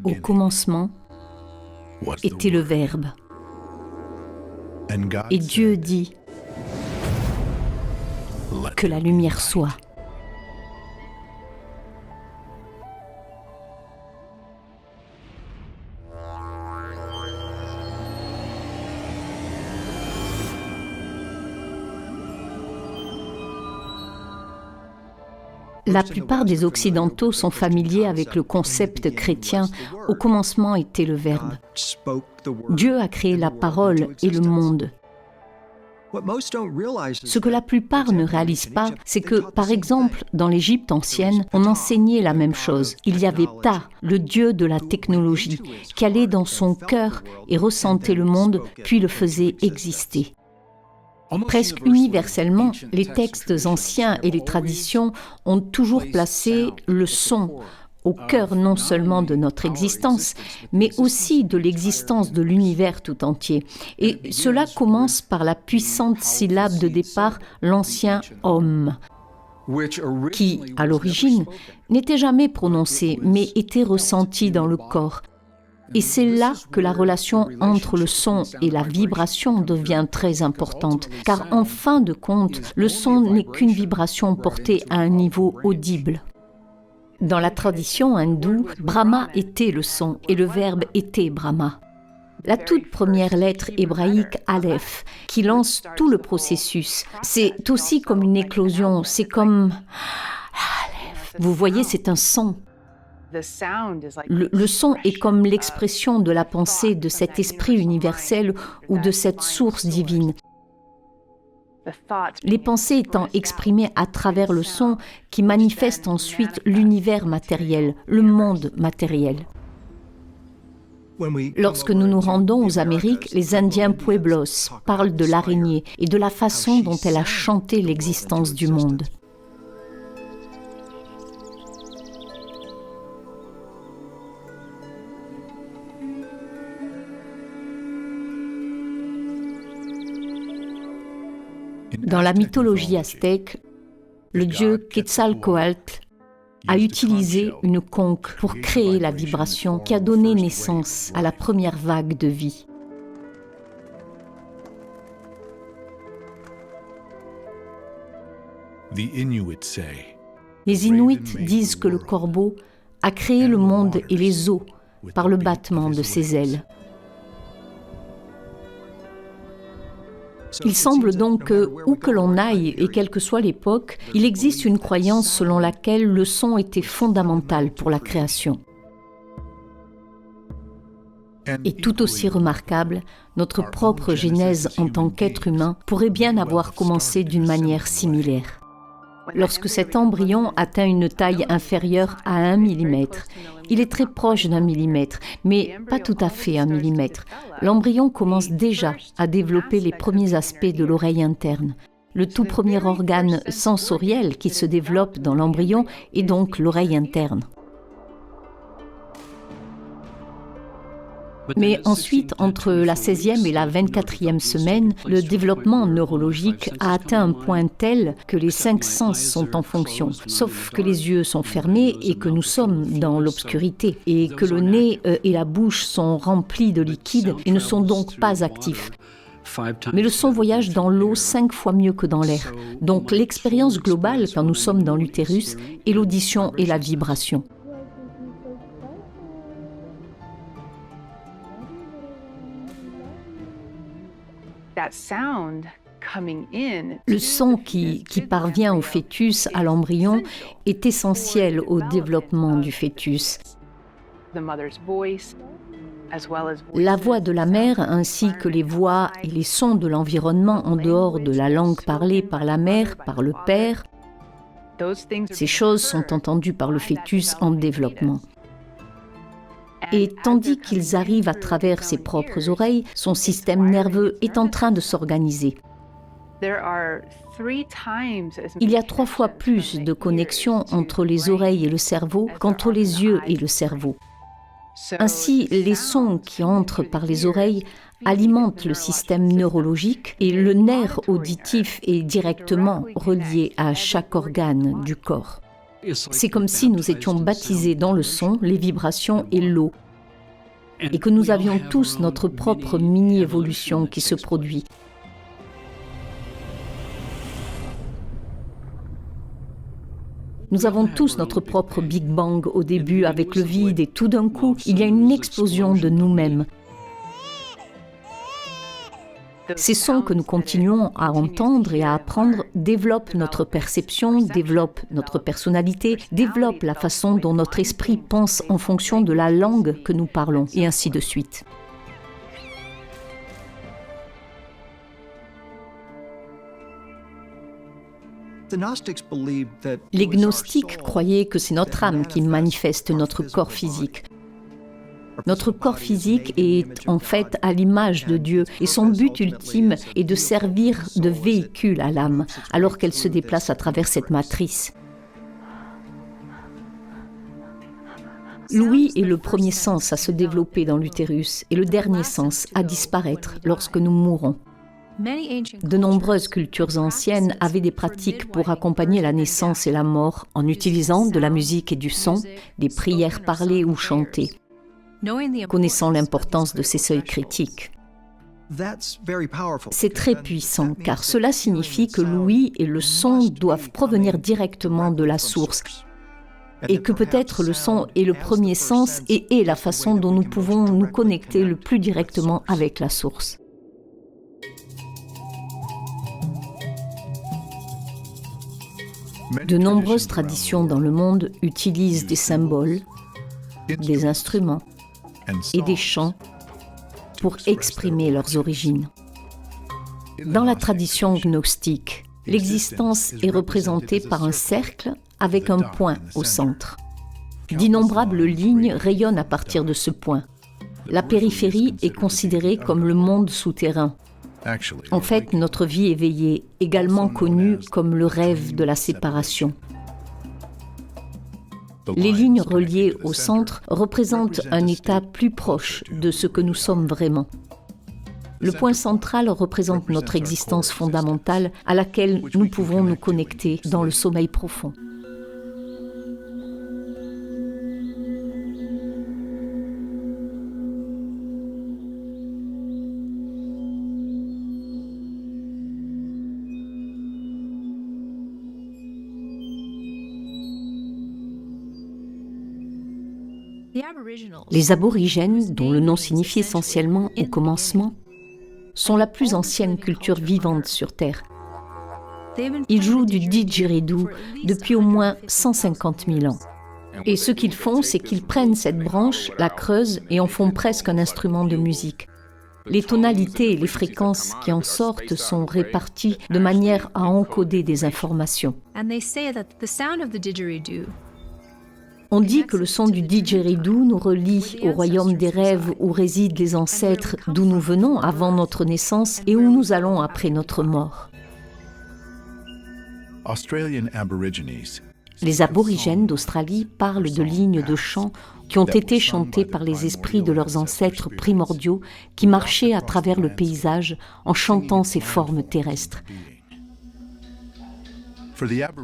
Au commencement était le Verbe. Et Dieu dit que la lumière soit. La plupart des Occidentaux sont familiers avec le concept chrétien « au commencement était le Verbe ». Dieu a créé la parole et le monde. Ce que la plupart ne réalisent pas, c'est que, par exemple, dans l'Égypte ancienne, on enseignait la même chose. Il y avait Ptah, le dieu de la technologie, qui allait dans son cœur et ressentait le monde, puis le faisait exister. Presque universellement, les textes anciens et les traditions ont toujours placé le son au cœur non seulement de notre existence, mais aussi de l'existence de l'univers tout entier. Et cela commence par la puissante syllabe de départ, l'ancien « Om », qui, à l'origine, n'était jamais prononcé, mais était ressenti dans le corps. Et c'est là que la relation entre le son et la vibration devient très importante, car en fin de compte, le son n'est qu'une vibration portée à un niveau audible. Dans la tradition hindoue, Brahma était le son et le verbe était Brahma. La toute première lettre hébraïque Aleph, qui lance tout le processus, c'est aussi comme une éclosion, c'est comme... Vous voyez, c'est un son. Le son est comme l'expression de la pensée de cet esprit universel ou de cette source divine. Les pensées étant exprimées à travers le son qui manifeste ensuite l'univers matériel, le monde matériel. Lorsque nous nous rendons aux Amériques, les Indiens Pueblos parlent de l'araignée et de la façon dont elle a chanté l'existence du monde. Dans la mythologie aztèque, le dieu Quetzalcoatl a utilisé une conque pour créer la vibration qui a donné naissance à la première vague de vie. Les Inuits disent que le corbeau a créé le monde et les eaux par le battement de ses ailes. Il semble donc que, où que l'on aille et quelle que soit l'époque, il existe une croyance selon laquelle le son était fondamental pour la création. Et tout aussi remarquable, notre propre genèse en tant qu'être humain pourrait bien avoir commencé d'une manière similaire. Lorsque cet embryon atteint une taille inférieure à 1 mm, il est très proche d'1 mm, mais pas tout à fait 1 mm. L'embryon commence déjà à développer les premiers aspects de l'oreille interne. Le tout premier organe sensoriel qui se développe dans l'embryon est donc l'oreille interne. Mais ensuite, entre la 16e et la 24e semaine, le développement neurologique a atteint un point tel que les 5 sens sont en fonction, sauf que les yeux sont fermés et que nous sommes dans l'obscurité, et que le nez et la bouche sont remplis de liquide et ne sont donc pas actifs. Mais le son voyage dans l'eau 5 fois mieux que dans l'air. Donc l'expérience globale, quand nous sommes dans l'utérus, est l'audition et la vibration. Le son qui parvient au fœtus, à l'embryon, est essentiel au développement du fœtus. La voix de la mère ainsi que les voix et les sons de l'environnement en dehors de la langue parlée par la mère, par le père, ces choses sont entendues par le fœtus en développement. Et tandis qu'ils arrivent à travers ses propres oreilles, son système nerveux est en train de s'organiser. Il y a 3 fois plus de connexions entre les oreilles et le cerveau qu'entre les yeux et le cerveau. Ainsi, les sons qui entrent par les oreilles alimentent le système neurologique et le nerf auditif est directement relié à chaque organe du corps. C'est comme si nous étions baptisés dans le son, les vibrations et l'eau, et que nous avions tous notre propre mini-évolution qui se produit. Nous avons tous notre propre Big Bang au début avec le vide et tout d'un coup, il y a une explosion de nous-mêmes. Ces sons que nous continuons à entendre et à apprendre développent notre perception, développent notre personnalité, développent la façon dont notre esprit pense en fonction de la langue que nous parlons, et ainsi de suite. Les gnostiques croyaient que c'est notre âme qui manifeste notre corps physique. Notre corps physique est en fait à l'image de Dieu et son but ultime est de servir de véhicule à l'âme alors qu'elle se déplace à travers cette matrice. L'ouïe est le premier sens à se développer dans l'utérus et le dernier sens à disparaître lorsque nous mourons. De nombreuses cultures anciennes avaient des pratiques pour accompagner la naissance et la mort en utilisant de la musique et du son, des prières parlées ou chantées. Connaissant l'importance de ces seuils critiques. C'est très puissant car cela signifie que l'ouïe et le son doivent provenir directement de la source et que peut-être le son est le premier sens et est la façon dont nous pouvons nous connecter le plus directement avec la source. De nombreuses traditions dans le monde utilisent des symboles, des instruments et des chants pour exprimer leurs origines. Dans la tradition gnostique, l'existence est représentée par un cercle avec un point au centre. D'innombrables lignes rayonnent à partir de ce point. La périphérie est considérée comme le monde souterrain. En fait, notre vie éveillée, également connue comme le rêve de la séparation. Les lignes reliées au centre représentent un état plus proche de ce que nous sommes vraiment. Le point central représente notre existence fondamentale à laquelle nous pouvons nous connecter dans le sommeil profond. Les aborigènes, dont le nom signifie essentiellement « au commencement », sont la plus ancienne culture vivante sur Terre. Ils jouent du didgeridoo depuis au moins 150 000 ans. Et ce qu'ils font, c'est qu'ils prennent cette branche, la creusent et en font presque un instrument de musique. Les tonalités et les fréquences qui en sortent sont réparties de manière à encoder des informations. On dit que le son du didgeridoo nous relie au royaume des rêves où résident les ancêtres d'où nous venons avant notre naissance et où nous allons après notre mort. Les aborigènes d'Australie parlent de lignes de chant qui ont été chantées par les esprits de leurs ancêtres primordiaux qui marchaient à travers le paysage en chantant ces formes terrestres.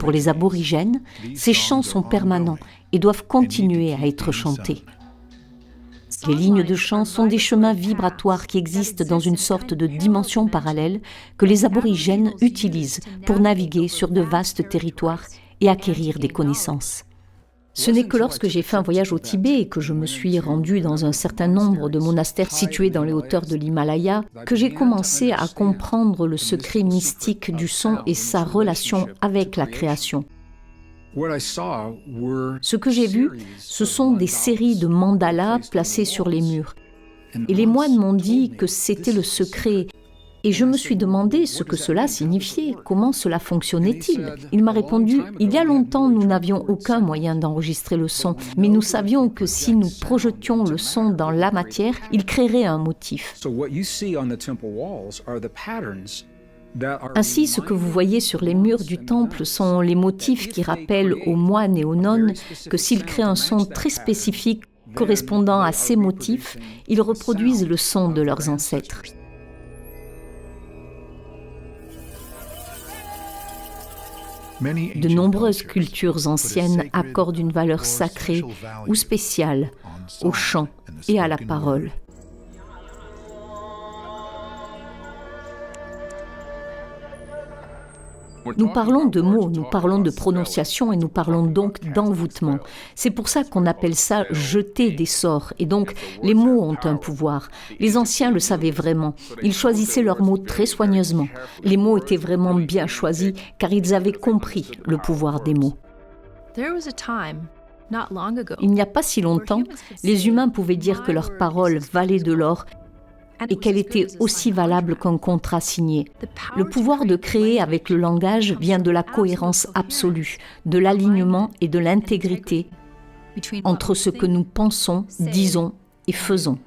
Pour les aborigènes, ces chants sont permanents et doivent continuer à être chantés. Les lignes de chant sont des chemins vibratoires qui existent dans une sorte de dimension parallèle que les aborigènes utilisent pour naviguer sur de vastes territoires et acquérir des connaissances. Ce n'est que lorsque j'ai fait un voyage au Tibet et que je me suis rendue dans un certain nombre de monastères situés dans les hauteurs de l'Himalaya que j'ai commencé à comprendre le secret mystique du son et sa relation avec la création. Ce que j'ai vu, ce sont des séries de mandalas placés sur les murs. Et les moines m'ont dit que c'était le secret. Et je me suis demandé ce que cela signifiait, comment cela fonctionnait-il. Il m'a répondu, il y a longtemps, nous n'avions aucun moyen d'enregistrer le son, mais nous savions que si nous projetions le son dans la matière, il créerait un motif. Ainsi, ce que vous voyez sur les murs du temple sont les motifs qui rappellent aux moines et aux nonnes que s'ils créent un son très spécifique correspondant à ces motifs, ils reproduisent le son de leurs ancêtres. De nombreuses cultures anciennes accordent une valeur sacrée ou spéciale au chant et à la parole. Nous parlons de mots, nous parlons de prononciation et nous parlons donc d'envoûtement. C'est pour ça qu'on appelle ça jeter des sorts. Et donc, les mots ont un pouvoir. Les anciens le savaient vraiment. Ils choisissaient leurs mots très soigneusement. Les mots étaient vraiment bien choisis car ils avaient compris le pouvoir des mots. Il n'y a pas si longtemps, les humains pouvaient dire que leur parole valait de l'or et qu'elle était aussi valable qu'un contrat signé. Le pouvoir de créer avec le langage vient de la cohérence absolue, de l'alignement et de l'intégrité entre ce que nous pensons, disons et faisons.